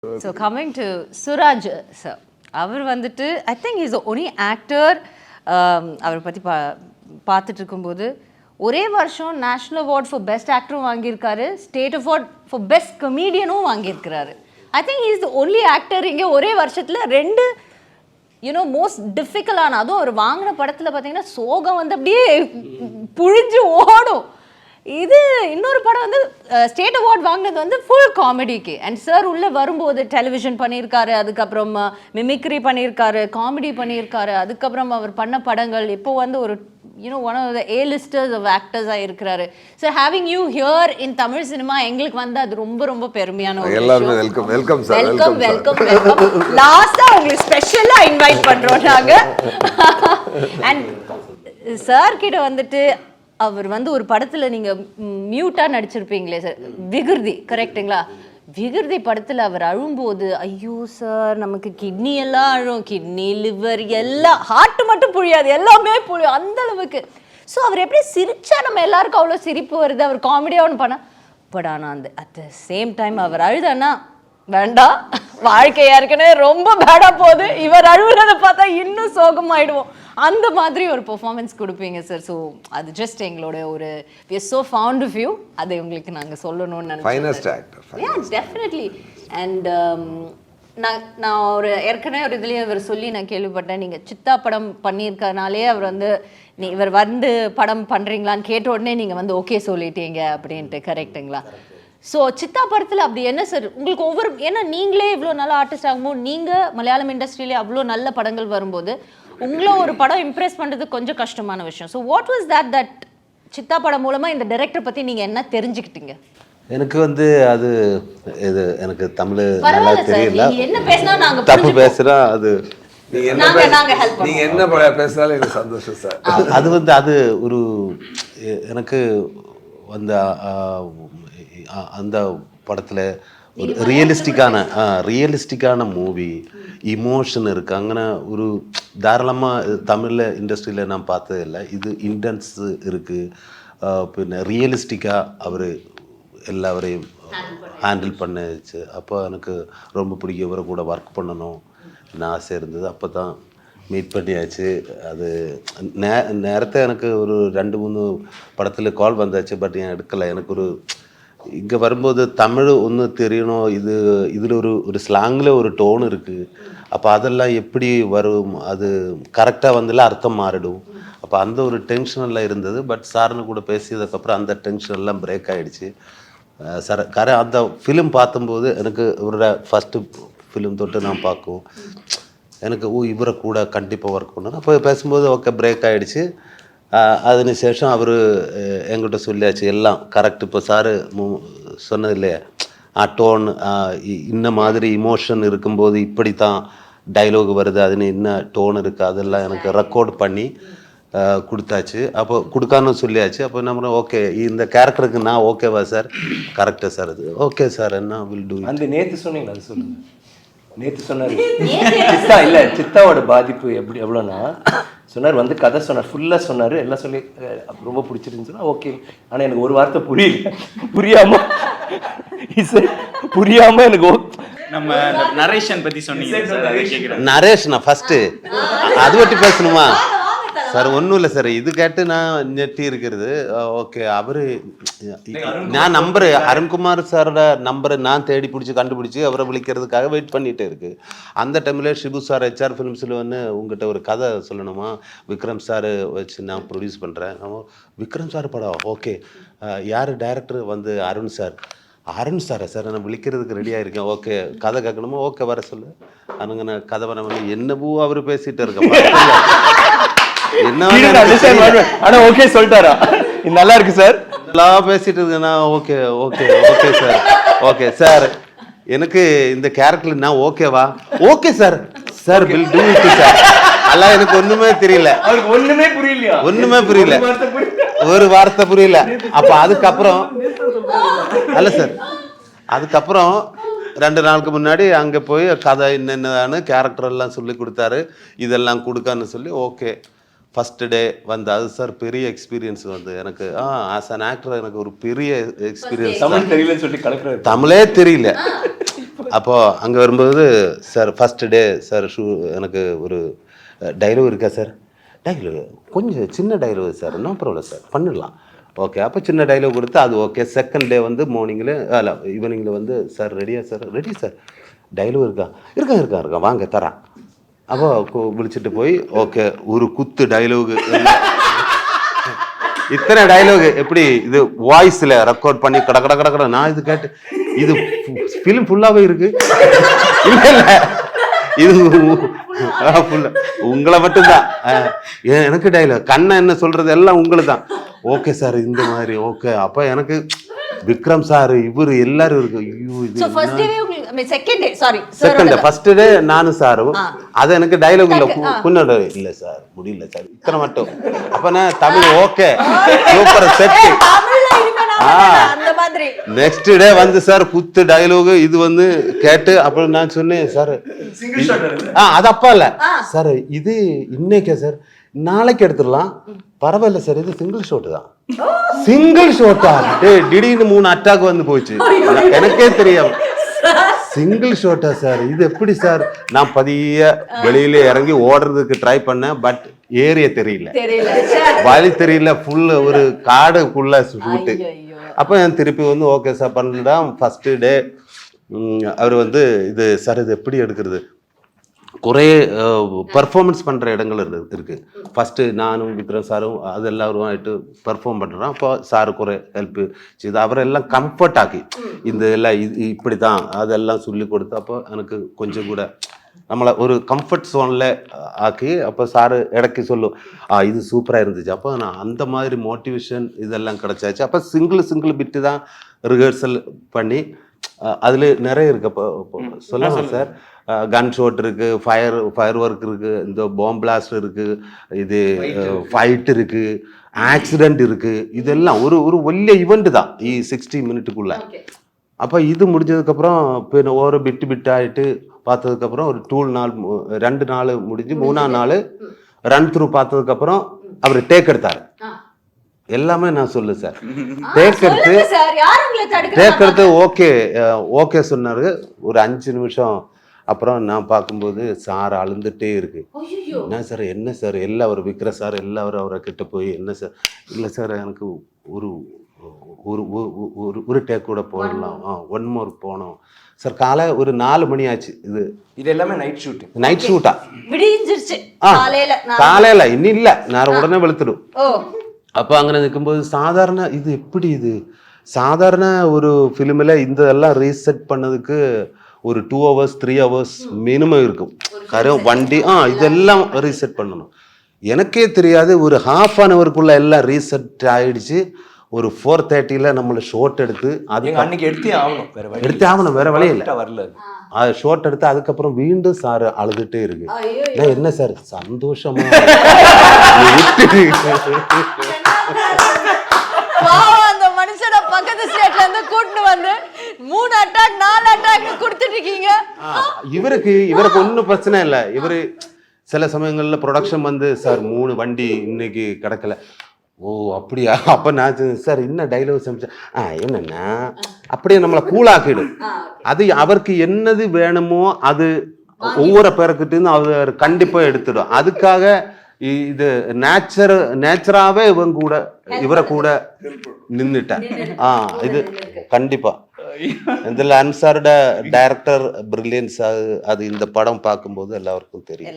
So coming to Suraj sir, அவர் வந்துட்டு I think is only actor. அவரை பற்றி பார்த்துட்டு இருக்கும்போது ஒரே வருஷம் நேஷ்னல் அவார்ட் ஃபார் பெஸ்ட் ஆக்டரும் வாங்கியிருக்காரு, ஸ்டேட் அவார்ட் ஃபார் பெஸ்ட் கமீடியனும் வாங்கியிருக்கிறாரு. I think is the only actor இங்கே ஒரே வருஷத்தில் ரெண்டு மோஸ்ட் டிஃபிகல்ட்டான, அதுவும் அவர் வாங்கின படத்தில் பார்த்தீங்கன்னா சோகம் வந்து அப்படியே புழிஞ்சு ஓடும். இது இன்னொரு படம் வந்து ஸ்டேட் அவார்ட் வாங்கினது வந்து ஃபுல் காமெடிக்கு. அண்ட் சார் உள்ளே வரும்போது டெலிவிஷன் பண்ணியிருக்காரு, அதுக்கப்புறம் மிமிக்ரி பண்ணியிருக்காரு, காமெடி பண்ணியிருக்காரு. அதுக்கப்புறம் அவர் பண்ண படங்கள் இப்போ வந்து ஒரு one of the A-listers of actors-ஆக இருக்கிறாரு. So having you here in Tamil cinema எங்களுக்கு வந்து அது ரொம்ப ரொம்ப பெருமையான ஒரு எல்லாருமே welcome sir. Welcome welcome welcome. லாஸ்ட்டாக உங்களுக்கு ஸ்பெஷலாக இன்வைட் பண்ணுறோம் நாங்கள். அண்ட் சார் கிட்ட வந்துட்டு அவர் வந்து ஒரு படத்தில் நீங்கள் மியூட்டாக நடிச்சிருப்பீங்களே சார், விகிருதி, கரெக்டுங்களா? விகிருதி படத்தில் அவர் அழும்போது ஐயோ சார் நமக்கு கிட்னி எல்லாம் அழும், கிட்னி லிவர் எல்லாம், ஹார்ட் மட்டும் புழியாது, எல்லாமே புழியும் அந்த அளவுக்கு. ஸோ அவர் எப்படி சிரிச்சா நம்ம எல்லாருக்கும் அவ்வளோ சிரிப்பு வருது, அவர் காமெடியாக ஒன்று பண்ணால். பட் ஆனால் அந்த அட் த சேம் டைம் அவர் அழுதானா வேண்டாம், வாழ்க்கையா ஏற்கனவே ரொம்ப பேடாக போகுது, இவர் அழுகுறதை பார்த்தா இன்னும் சோகமாயிடுவோம், அந்த மாதிரி ஒரு பெர்ஃபார்மன்ஸ் கொடுப்பீங்க சார். ஸோ அது ஜஸ்ட் எங்களோட ஒரு we are so fond of you, அதை உங்களுக்கு நாங்கள் சொல்லணும்னு நினைச்சோம். Finest actor. Yeah, definitely. And நான் ஒரு ஏற்கனவே ஒரு இதுலேயே அவர் சொல்லி நான் கேள்விப்பட்டேன், நீங்கள் சித்தா படம் பண்ணியிருக்கனாலே அவர் வந்து இவர் வந்து படம் பண்ணுறீங்களான்னு கேட்ட உடனே நீங்கள் வந்து ஓகே சொல்லிட்டீங்க அப்படின்ட்டு, கரெக்டுங்களா? ஸோ சித்தா படத்தில் அப்படி என்ன சார் உங்களுக்கு ஒவ்வொரு, ஏன்னா நீங்களே இவ்வளோ நல்ல ஆர்டிஸ்ட் ஆகும்போது, நீங்கள் மலையாளம் இண்டஸ்ட்ரியிலே அவ்வளோ நல்ல படங்கள் வரும்போது உங்களை ஒரு படம் இம்ப்ரெஸ் பண்ணுறது கொஞ்சம் கஷ்டமான விஷயம். So what was that Siddha படம் மூலமாக இந்த டைரக்டர் பற்றி நீங்கள் என்ன தெரிஞ்சுக்கிட்டீங்க? எனக்கு வந்து அது இது எனக்கு தமிழ் நல்லா தெரியல, என்ன பேசினா நாங்கள் தப்பு பேசுகிறா, அது நீங்க என்ன பேசினாலும் எனக்கு சந்தோஷம் சார். அது வந்து அது ஒரு எனக்கு வந்து அந்த படத்தில் ஒரு ரியலிஸ்டிக்கான மூவி, இமோஷன் இருக்குது. அங்கே ஒரு தாராளமாக தமிழில் இண்டஸ்ட்ரியில் நான் பார்த்தது இல்லை, இது இன்டென்ஸ் இருக்குது. பின்ன ரியலிஸ்டிக்காக அவர் எல்லாவரையும் ஹேண்டில் பண்ணிச்சு. அப்போ எனக்கு ரொம்ப பிடிக்கும், இவரை கூட ஒர்க் பண்ணணும் ஆசை இருந்தது. அப்போ தான் மீட் பண்ணியாச்சு. அது நேரத்தை எனக்கு ஒரு 2-3 படத்தில் கால் வந்தாச்சு, பட் ஏன் எடுக்கலை. எனக்கு ஒரு இங்கே வரும்போது தமிழ் ஒன்று தெரியணும், இதில் ஒரு ஸ்லாங்கில் ஒரு டோன் இருக்குது. அப்போ அதெல்லாம் எப்படி வரும், அது கரெக்டாக வந்துல அர்த்தம் மாறிடும். அப்போ அந்த ஒரு டென்ஷனெல்லாம் இருந்தது. பட் சார்னு கூட பேசியதுக்கப்புறம் அந்த டென்ஷனெல்லாம் பிரேக் ஆகிடுச்சு. சார் அந்த ஃபிலிம் பார்க்கும்போது எனக்கு ஒரு ஃபஸ்ட்டு ஃபிலிம் தொட்டு நான் பார்க்கும் எனக்கு இவரை கூட கண்டிப்பாக ஒர்க் பண்ணணும். அப்போ பேசும்போது ஓகே பிரேக் ஆகிடுச்சு. அதுக்கு சேஷம் அவர் என்கிட்ட சொல்லியாச்சு எல்லாம் கரெக்ட். இப்போ சாரு சொன்னது இல்லையா, டோன் இன்ன மாதிரி இமோஷன் இருக்கும்போது இப்படி தான் டைலாக் வருது, அதுன்னு என்ன டோன் இருக்குது, அதெல்லாம் எனக்கு ரெக்கார்ட் பண்ணி கொடுத்தாச்சு. அப்போ கொடுக்கான்னு சொல்லியாச்சு. அப்போ நம்ம ஓகே இந்த கேரக்டருக்கு நான் ஓகேவா சார், கரெக்டாக சார், அது ஓகே சார், என்ன வில் டூ. அந்த நேற்று சொன்னீங்களா, அது சொல்லுங்கள். நேற்று சொன்னார் சித்தா, இல்லை சித்தாவோட பாதிப்பு எவ்வளோன்னா சொன்னார், வந்து கதை சொன்னார், ஃபுல்லாக சொன்னார், எல்லாம் சொல்லி ரொம்ப பிடிச்சிருந்துன்னு சொன்னால் ஓகே. ஆனால் எனக்கு ஒரு வார்த்தை புரியாமல் எனக்கு நம்ம நரேஷன் பற்றி சொன்னீங்க. நரேஷனா ஃபஸ்ட்டு அது பற்றி பேசணுமா சார்? ஒன்றும் இல்லை சார், இது கேட்டு நான் நெட்டி இருக்கிறது. ஓகே, அவர் நான் நம்பரு அருண்குமார் சாரோட நம்பரை நான் தேடி கண்டுபிடிச்சி அவரை விളിக்கிறதுக்காக வெயிட் பண்ணிகிட்டே இருக்குது. அந்த டைமில் ஷிபு சார் HR ஃபிலிம்ஸில் வந்து உங்கள்கிட்ட ஒரு கதை சொல்லணுமா, விக்ரம் சார் வச்சு நான் ப்ரொடியூஸ் பண்ணுறேன். விக்ரம் சார் படம் ஓகே, யார் டைரக்டர் வந்து அருண் சாரா சார், நான் விളിக்கிறதுக்கு ரெடியாக இருக்கேன். ஓகே, கதை கேட்கணுமா, ஓகே வர சொல்லு. அனுங்க நான் கதை வர வந்து என்னவோ அவர் பேசிகிட்டு இருக்கேன். ஆனா ஓகே சொல்லிட்டாரா, நல்லா இருக்கு சார், எல்லாம் பேசிட்டு இருக்கேன்னா okay okay okay sir, okay sir எனக்கு இந்த கேரக்டர் நான் ஓகேவா, okay sir, sir will do it sir. எல்லாம் எனக்கு ஒண்ணுமே தெரியல, அவருக்கு ஒண்ணுமே புரியல, ஒரு வார்த்தை புரியல. அப்ப அதுக்கப்புறம் அல்ல சார், அதுக்கப்புறம் 2 நாளுக்கு முன்னாடி அங்கே போய் கதை என்னென்னு கேரக்டர் எல்லாம் சொல்லி கொடுத்தாரு, இதெல்லாம் கொடுக்கான்னு சொல்லி ஓகே ஃபஸ்ட்டு டே வந்து அது சார் பெரிய எக்ஸ்பீரியன்ஸ் வந்து எனக்கு. ஆஸ் அன் ஆக்டர் எனக்கு ஒரு பெரிய எக்ஸ்பீரியன்ஸ். தமிழ் தெரியலன்னு சொல்லி கலக்கிறாரு, தமிழே தெரியல. அப்போது அங்கே வரும்போது சார் ஃபஸ்ட்டு டே சார் எனக்கு ஒரு டைலாக் இருக்கா சார்? டைலாக் கொஞ்சம் சின்ன dialogue sir, no problem sir, பண்ணிடலாம். ஓகே, அப்போ சின்ன டைலாக் கொடுத்து அது ஓகே. செகண்ட் டே வந்து மார்னிங்கில் ஈவினிங்கில் வந்து சார் ரெடியா சார்? Ready sir. டைலாக் இருக்கா வாங்க தரேன். அப்போ விழிச்சிட்டு போய் ஓகே ஒரு குத்து டைலாக், இத்தனை டைலாக் எப்படி இது வாய்ஸில் ரெக்கார்ட் பண்ணி கடை நான் இது கேட்டு இது ஃபிலிம் ஃபுல்லாகவே இருக்கு. இல்லை இது ஃபுல்லாக உங்களை மட்டும்தான். எனக்கு டைலாக் கண்ணை என்ன சொல்றது எல்லாம் உங்களுக்கு தான். ஓகே சார் இந்த மாதிரி ஓகே. அப்போ எனக்கு விக்ரம் சார் இவர் எல்லாரும் இருக்கு. ஐயோ இது செகண்ட் டே ஃபர்ஸ்ட் டே நானும் சாரும். அது எனக்கு டைலாக் இல்லை குன்னோட இல்லை சார் முடியல சார் இத்தனை மட்டும். அப்போ நான் Tamil okay super set. Next day வந்து சார் குத்து டைலாக் இது வந்து கேட்டு அப்புறம் நான் சொன்னேன் சார் அது அப்பா இல்ல சார் இது இன்னைக்கே சார் நாளைக்கு எடுத்துடலாம் பரவாயில்ல சார் இது சிங்கிள் ஷாட் தான். சிங்கிள் ஷாட்டா? திடீர்னு 3 அட்டாக் வந்து போச்சு எனக்கே தெரியும். சிங்கிள் ஷாட்டா சார் இது எப்படி சார்? நான் பதிய வெளியில இறங்கி ஓடுறதுக்கு ட்ரை பண்ணேன். பட் ஏரிய தெரியல, வழி தெரியல, ஃபுல்லு ஒரு காடுக்குள்ள ஷூட்டு. அப்போ நான் திருப்பி வந்து ஓகே சார் பண்ணலாம். ஃபஸ்ட்டு டே அவர் வந்து இது சார் இது எப்படி எடுக்கிறது? குறைய பர்ஃபார்மன்ஸ் பண்ணுற இடங்கள் இருக்குது. ஃபஸ்ட்டு நானும் விக்ரம் சாரும் அது எல்லாரும் ஆகிட்டு பர்ஃபார்ம் பண்ணுறோம். அப்போ சாரு குறை ஹெல்ப்பு செய்து அவரெல்லாம் கம்ஃபர்ட் ஆக்கி இந்த எல்லாம் இது இப்படி தான் அதெல்லாம் சொல்லி கொடுத்து அப்போ எனக்கு கொஞ்சம் கூட நம்மளை ஒரு கம்ஃபர்ட் ஜோனில் ஆக்கி அப்போ சாரு இடக்கி சொல்லும் இது சூப்பராக இருந்துச்சு. அப்போ நான் அந்த மாதிரி மோட்டிவேஷன் இதெல்லாம் கிடச்சாச்சு. அப்போ சிங்கிள் பிட்டு தான் ரிஹர்சல் பண்ணி அதில் நிறைய இருக்குது. அப்போ சொல்லலாம் சார் கன் ஷாட் இருக்குது, ஃபயர் ஒர்க் இருக்குது, இந்த பாம் பிளாஸ்ட் இருக்குது, இது ஃபைட் இருக்குது, ஆக்சிடெண்ட் இருக்குது. இதெல்லாம் ஒரு വലിയ இவெண்ட் தான் 60 மினிட்டுக்குள்ளே. அப்போ இது முடிஞ்சதுக்கப்புறம் இப்போ ஒரு பிட்டாகிட்டு பார்த்ததுக்கப்புறம் ஒரு 2 நாள் முடிஞ்சு 3ஆம் நாள் ரன் த்ரூ பார்த்ததுக்கப்புறம் அவர் டேக் எடுத்தார். எல்லாமே நான் சொல்லு சார் டேக் எடுத்து ஓகே சொன்னாரு. ஒரு 5 நிமிஷம் அப்புறம் நான் பார்க்கும்போது சார் அழுந்துட்டே இருக்கு. என்ன சார் எல்லாம் அவர் விற்கிற சார் எல்லாரும் அவரை கிட்ட போய் என்ன சார்? இல்லை சார் எனக்கு ஒரு டேக் கூட போடலாம், 1 மோர் போனோம் சார். காலை ஒரு 4 மணி ஆச்சு. இது எல்லாமே நைட் ஷூட்டா காலையில இன்னும் இல்லை நான் உடனே வெளுத்துடும். அப்போ அங்கே நிற்கும்போது சாதாரண இது எப்படி இது சாதாரண ஒரு ஃபிலிமில் இந்த எல்லாம் ரீசெட் பண்ணதுக்கு ஒரு 2 hours 3 hours மினிமம் இருக்கும். வண்டி இதெல்லாம் ரீசெட் பண்ணணும். எனக்கே தெரியாது ஒரு ½ எல்லாம் ரீசெட் ஆயிடுச்சு. ஒரு 4:30 நம்மளை ஷோட் எடுத்து அன்னைக்கு எடுத்தே ஆகணும் வேற வழி இல்லை. வரல அது ஷோட் எடுத்து அதுக்கப்புறம் மீண்டும் சார் அழுதுட்டே இருக்கு. நான் என்ன சார் சந்தோஷமா அந்த மனுஷனை பக்கத்து ஸ்டேட்ல இருந்து கூட்டிட்டு வந்து 3 அட்டாக் 4 அட்டாக் கொடுத்துட்டு இருக்கீங்க. இவருக்கு ஒன்றும் பிரச்சனை இல்லை. இவரு சில சமயங்கள்ல ப்ரொடக்ஷன் வந்து சார் 3 வண்டி இன்னைக்கு கிடக்கல. ஓ அப்படியா? அப்போ நான் சார் இன்னும் டைலாக் சமைச்சேன் என்னன்னா அப்படியே நம்மளை கூலாக்கிடும். அது அவருக்கு என்னது வேணுமோ அது ஒவ்வொரு பேருக்கிட்டேருந்து அவர் கண்டிப்பாக எடுத்துடும். அதுக்காக இது நேச்சராகவே இவரை கூட நின்றுட்டேன். இது கண்டிப்பாக இதில் அன்சாரோட டைரக்டர் பிரில்லியன்ஸ் அது இந்த படம் பார்க்கும்போது எல்லாருக்கும் தெரியும்.